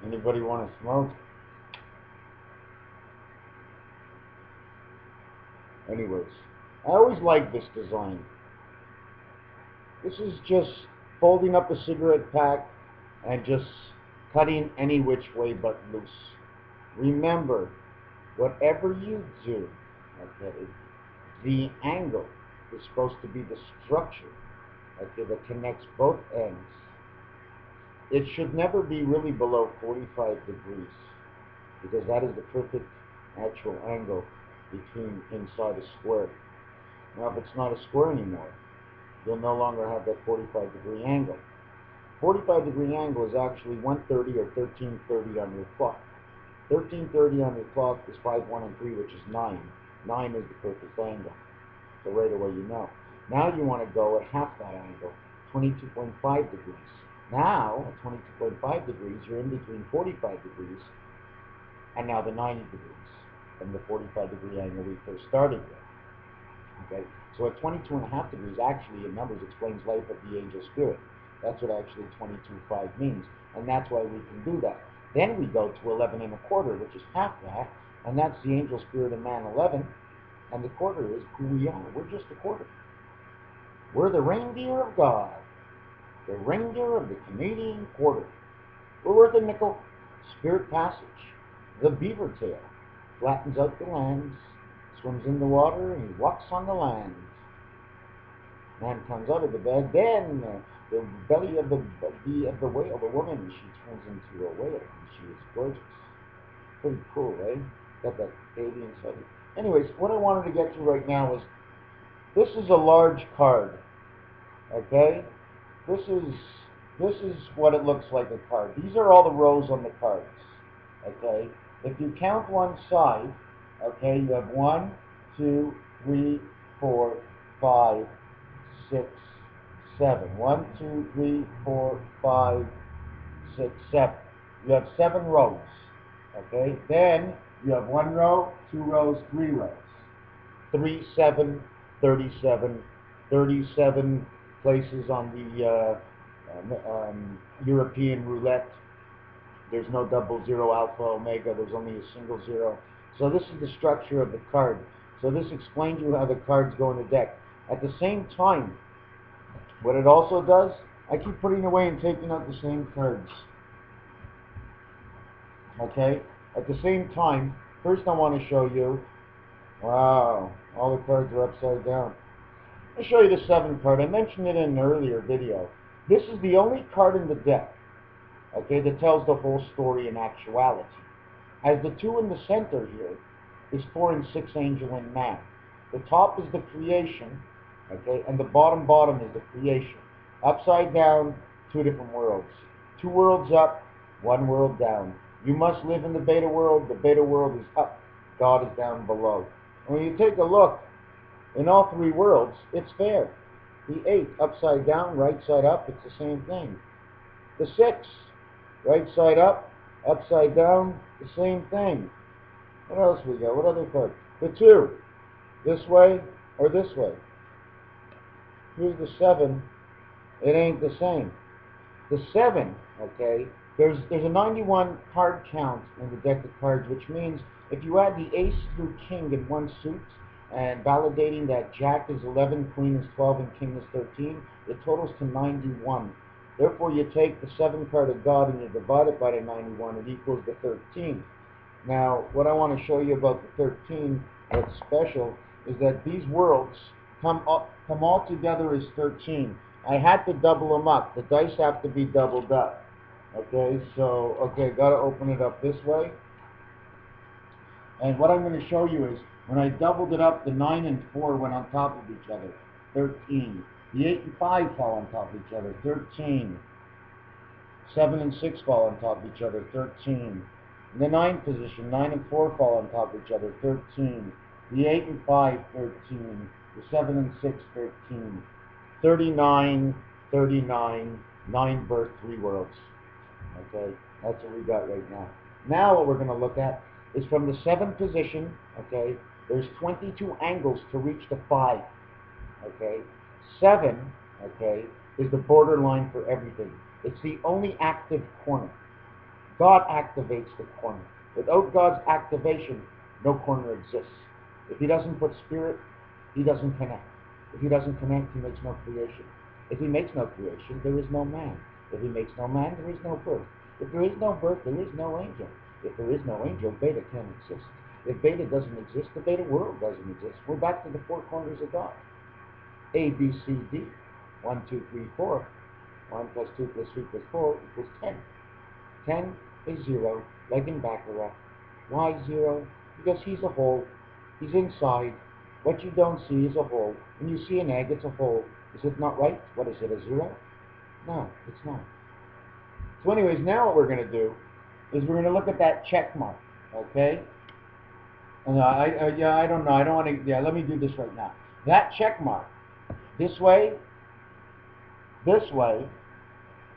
Anybody want to smoke? Anyways, I always like this design. This is just folding up a cigarette pack and just cutting any which way but loose. Remember, whatever you do, okay, the angle is supposed to be the structure, okay, that connects both ends. It should never be really below 45 degrees because that is the perfect actual angle between inside a square. Now, if it's not a square anymore, you'll no longer have that 45-degree angle. 45-degree angle is actually 130 or 1330 on your clock. 1330 on your clock is 5, 1, and 3, which is 9. 9 is the perfect angle. So right away you know. Now you want to go at half that angle, 22.5 degrees. Now, at 22.5 degrees, you're in between 45 degrees and now the 90 degrees from the 45-degree angle we first started with. Okay, so at 22.5 degrees, actually in numbers explains life of the angel spirit. That's what actually 22.5 means, and that's why we can do that. Then we go to 11.25, which is half that, and that's the angel spirit of man 11, and the quarter is who we are. We're just a quarter. We're the reindeer of God, the reindeer of the Canadian quarter. We're worth a nickel. Spirit passage, the beaver tail, flattens out the lands, swims in the water, and he walks on the land. Man comes out of the bed, then the belly of the whale, the woman, she turns into a whale, and she is gorgeous. Pretty cool, right? Got that baby inside it. Anyways, what I wanted to get to right now is, this is a large card, okay? This is what it looks like a card. These are all the rows on the cards, okay? If you count one side, okay, you have 1, 2, 3, 4, 5, 6, 7. 1, 2, 3, 4, 5, 6, 7. You have 7 rows, okay? Then you have 1 row, 2 rows, 3 rows. 3, 7, 37, 37 places on the European roulette. There's no 00, alpha, omega. There's only a single 0. So this is the structure of the card. So this explains to you how the cards go in the deck. At the same time, what it also does, I keep putting away and taking out the same cards. Okay? At the same time, first I want to show you, wow, all the cards are upside down. I'll show you the 7 card. I mentioned it in an earlier video. This is the only card in the deck, okay, that tells the whole story in actuality. As the 2 in the center here is 4 and 6 angel and man. The top is the creation, okay, and the bottom is the creation. Upside down, 2 different worlds. 2 worlds up, 1 world down. You must live in the beta world. The beta world is up. God is down below. And when you take a look, in all 3 worlds, it's fair. The 8, upside down, right side up, it's the same thing. The 6, right side up, upside down, the same thing. What else we got? What other card? The 2, this way or this way. Here's the 7. It ain't the same. The 7, okay, there's a 91 card count in the deck of cards, which means if you add the ace through king in one suit, and validating that jack is 11, queen is 12, and king is 13, it totals to 91. Therefore, you take the 7 card of God and you divide it by the 91, it equals the 13. Now, what I want to show you about the 13 that's special is that these worlds come all together as 13. I had to double them up. The dice have to be doubled up. Okay, so, okay, got to open it up this way. And what I'm going to show you is, when I doubled it up, the 9 and 4 went on top of each other, 13. The 8 and 5 fall on top of each other, 13. 7 and 6 fall on top of each other, 13. In the 9th position, 9 and 4 fall on top of each other, 13. The 8 and 5, 13. The 7 and 6, 13. 39, 39, 9 birth, 3 worlds. Okay, that's what we got right now. Now what we're going to look at is from the 7th position, okay, there's 22 angles to reach the 5, okay. 7, okay, is the borderline for everything. It's the only active corner. God activates the corner. Without God's activation, no corner exists. If he doesn't put spirit, he doesn't connect. If he doesn't connect, he makes no creation. If he makes no creation, there is no man. If he makes no man, there is no birth. If there is no birth, there is no angel. If there is no angel, beta can't exist. If beta doesn't exist, the beta world doesn't exist. We're back to the four corners of God. A, B, C, D. 1, 2, 3, 4. 1 plus 2 plus 3 plus 4 equals 10. 10 is 0, like in Baccarat. Why 0? Because he's a hole. He's inside. What you don't see is a hole. When you see an egg, it's a hole. Is it not right? What is it, a 0? No, it's not. So anyways, now what we're going to do is we're going to look at that check mark, okay? And I don't know. I don't want to, let me do this right now. That check mark, this way,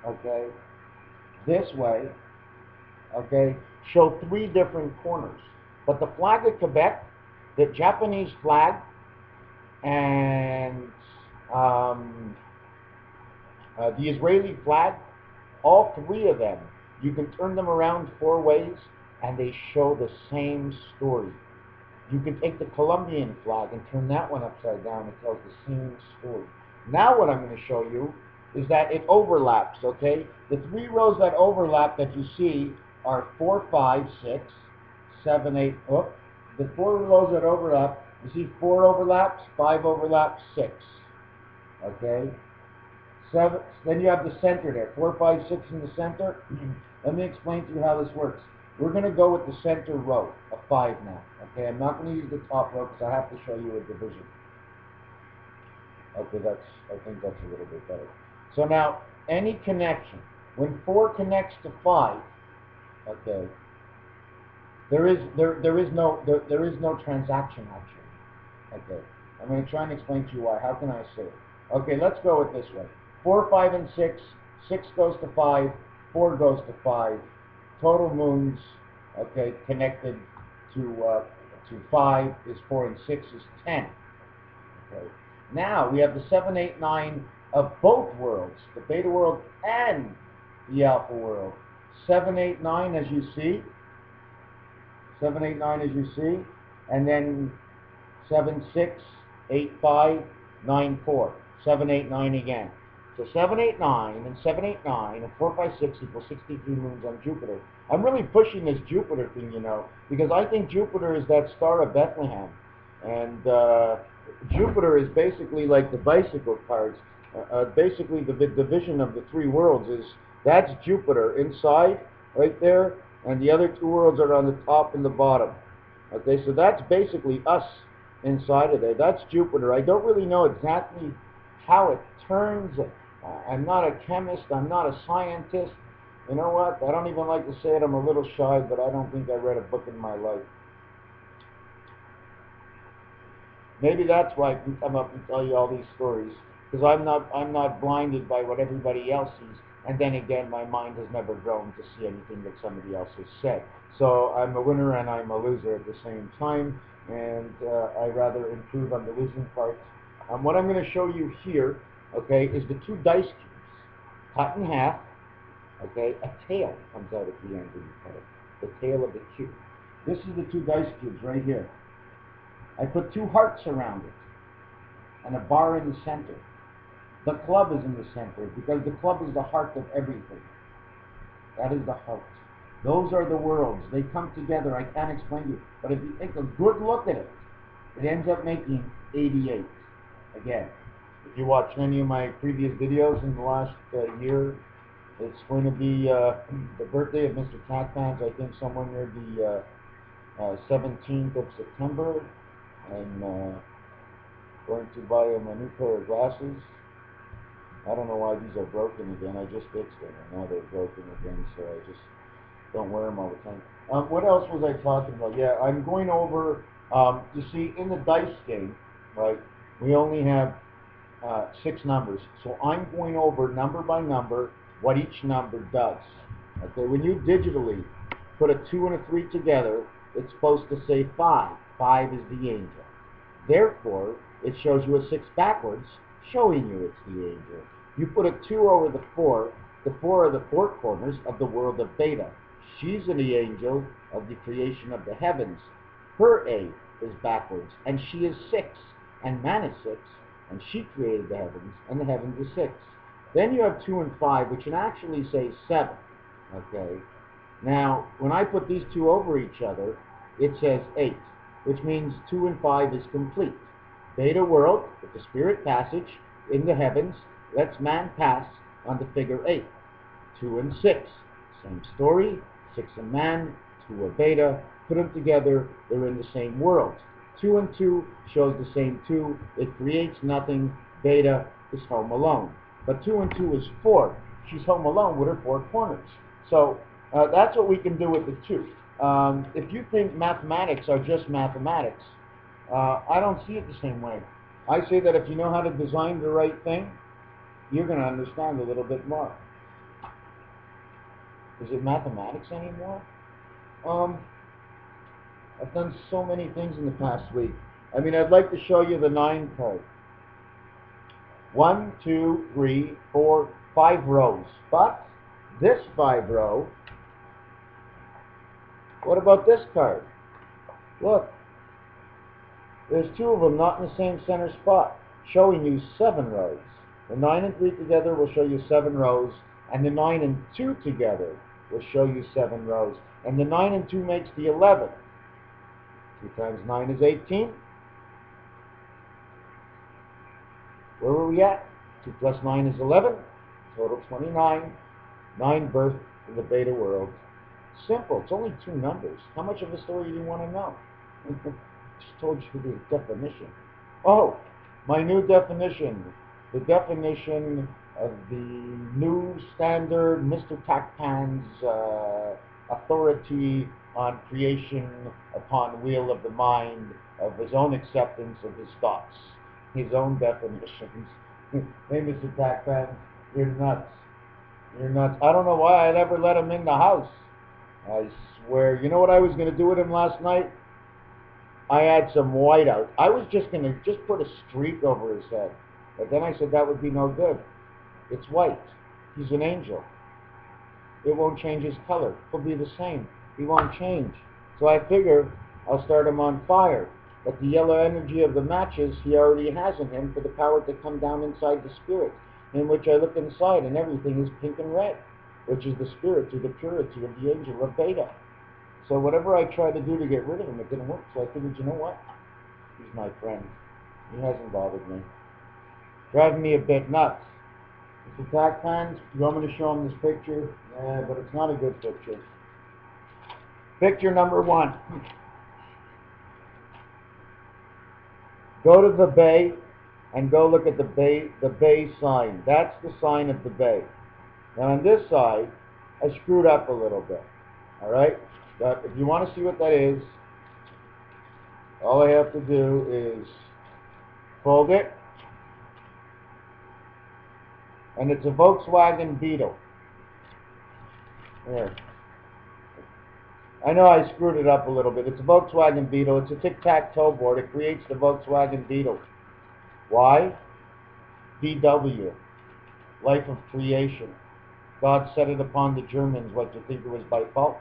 okay, this way, okay, show three different corners. But the flag of Quebec, the Japanese flag, and the Israeli flag, all three of them, you can turn them around four ways and they show the same story. You can take the Colombian flag and turn that one upside down. It tells the same story. Now what I'm going to show you is that it overlaps, okay? The three rows that overlap that you see are 4, 5, 6, 7, 8. Oh, the four rows that overlap, you see 4 overlaps, 5 overlaps, 6. Okay? 7. Then you have the center there. 4, 5, 6 in the center. Let me explain to you how this works. We're going to go with the center row of 5 now. Okay, I'm not going to use the top row because I have to show you a division. Okay, I think that's a little bit better. So now, any connection, when 4 connects to 5, okay, there is no transaction actually. Okay, I'm going to try and explain to you why. How can I say it? Okay, let's go with this way. 4, 5, and 6. 6 goes to 5. 4 goes to 5. Total moons, okay, connected to 5 is 4, and 6 is 10. Okay. Now we have the 7, 8, 9 of both worlds, the beta world and the alpha world. 7, 8, 9 as you see. 7, 8, 9 as you see. And then 7, 6, 8, 5, 9, 4. 7, 8, 9 again. So 7, 8, 9 and 7, 8, 9 and 4, 5, 6 equals 63 moons on Jupiter. I'm really pushing this Jupiter thing, you know, because I think Jupiter is that star of Bethlehem. And Jupiter is basically like the bicycle cards. Basically, the division of the three worlds is, that's Jupiter inside, right there, and the other two worlds are on the top and the bottom. Okay, so that's basically us inside of there. That's Jupiter. I don't really know exactly how it turns. I'm not a chemist. I'm not a scientist. You know what? I don't even like to say it. I'm a little shy, but I don't think I read a book in my life. Maybe that's why I can come up and tell you all these stories, because I'm not blinded by what everybody else sees. And then again, my mind has never grown to see anything that somebody else has said. So I'm a winner and I'm a loser at the same time, and I rather improve on the losing parts. What I'm going to show you here, okay, is the 2 dice cubes cut in half. Okay, a tail comes out at the end when you cut it. The tail of the cube. This is the 2 dice cubes right here. I put 2 hearts around it and a bar in the center. The club is in the center because the club is the heart of everything. That is the heart. Those are the worlds. They come together. I can't explain to you. But if you take a good look at it, it ends up making 88. Again, if you watched any of my previous videos in the last year, it's going to be the birthday of MrTacpans, I think somewhere near the 17th of September. I'm going to buy him a new pair of glasses. I don't know why these are broken again. I just fixed them, and now they're broken again, so I just don't wear them all the time. What else was I talking about? Yeah, I'm going over, you see, in the dice game, right, we only have 6 numbers. So I'm going over number by number what each number does. Okay, when you digitally put a 2 and a 3 together, it's supposed to say 5. 5 is the angel. Therefore, it shows you a 6 backwards, showing you it's the angel. You put a 2 over the 4 are the 4 corners of the world of beta, She's the angel of the creation of the heavens. Her A is backwards, and she is 6, and man is 6, and she created the heavens, and the heavens is 6. Then you have 2 and 5, which can actually say 7. Okay. Now, when I put these two over each other, it says 8, which means 2 and 5 is complete. Beta world, with the spirit passage in the heavens, lets man pass on the figure 8. 2 and 6, same story, 6 and man, 2 a beta, put them together, they're in the same world. 2 and 2 shows the same 2, it creates nothing, beta is home alone. But 2 and 2 is 4, she's home alone with her 4 corners. So that's what we can do with the 2. If you think mathematics are just mathematics, I don't see it the same way. I say that if you know how to design the right thing, you're going to understand a little bit more. Is it mathematics anymore? I've done so many things in the past week. I mean, I'd like to show you the 9 card. 1, 2, 3, 4, 5 rows. But this 5 row, what about this card? Look, there's 2 of them not in the same center spot, showing you 7 rows. The 9 and 3 together will show you 7 rows, and the 9 and 2 together will show you 7 rows. And the 9 and 2 makes the 11. 2 times 9 is 18. Where were we at? 2 plus 9 is 11. Total 29. 9 birth in the beta world. Simple. It's only 2 numbers. How much of a story do you want to know? Just told you the definition. Oh, my new definition. The definition of the new standard MrTacpans authority on creation upon will of the mind of his own acceptance of his thoughts, his own definitions. Hey, MrTacpans, you're nuts. You're nuts. I don't know why I'd ever let him in the house. I swear. You know what I was going to do with him last night? I had some white out. I was just going to put a streak over his head. But then I said that would be no good. It's white. He's an angel. It won't change his color. He'll be the same. He won't change. So I figure I'll start him on fire. But the yellow energy of the matches he already has in him for the power to come down inside the spirit, in which I look inside and everything is pink and red, which is the spirit to the purity of the angel of Beta. So whatever I tried to do to get rid of him, it didn't work. So I figured, you know what? He's my friend. He hasn't bothered me. Driving me a bit nuts. MrTacpans, you want me to show him this picture? Yeah, but it's not a good picture. Picture number 1. Go to the bay and go look at the bay sign. That's the sign of the bay. Now on this side, I screwed up a little bit. Alright? But if you want to see what that is, all I have to do is fold it. And it's a Volkswagen Beetle. There. I know I screwed it up a little bit. It's a Volkswagen Beetle. It's a tic-tac-toe board. It creates the Volkswagen Beetle. Why? VW. Life of creation. God set it upon the Germans. What, do you think it was by fault?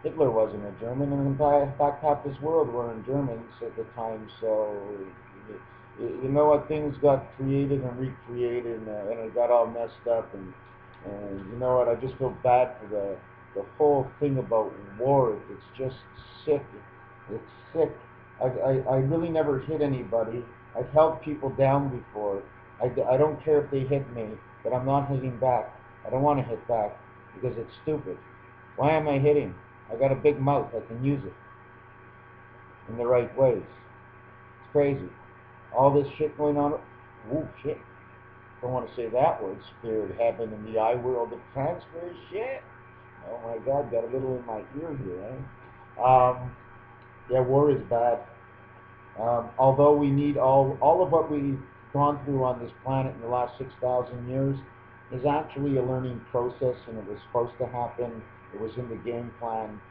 Hitler wasn't a German, and in fact half this world were in Germans at the time, so you know what, things got created and recreated, and it got all messed up, and you know what, I just feel bad for the whole thing about war. It's just sick. It's sick. I really never hit anybody. I've held people down before. I don't care if they hit me, but I'm not hitting back. I don't want to hit back because it's stupid. Why am I hitting? I got a big mouth. I can use it in the right ways. It's crazy. All this shit going on. Ooh, shit. Don't want to say that word. Spirit, heaven, and the I world of transfer shit. Oh my God, got a little in my ear here, eh? Yeah, war is bad. Although we need all of what we've gone through on this planet in the last 6,000 years is actually a learning process, and it was supposed to happen. It was in the game plan.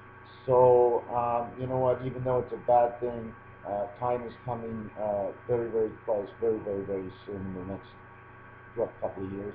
So, you know what, even though it's a bad thing, time is coming very, very close, very, very, very soon, in the next couple of years.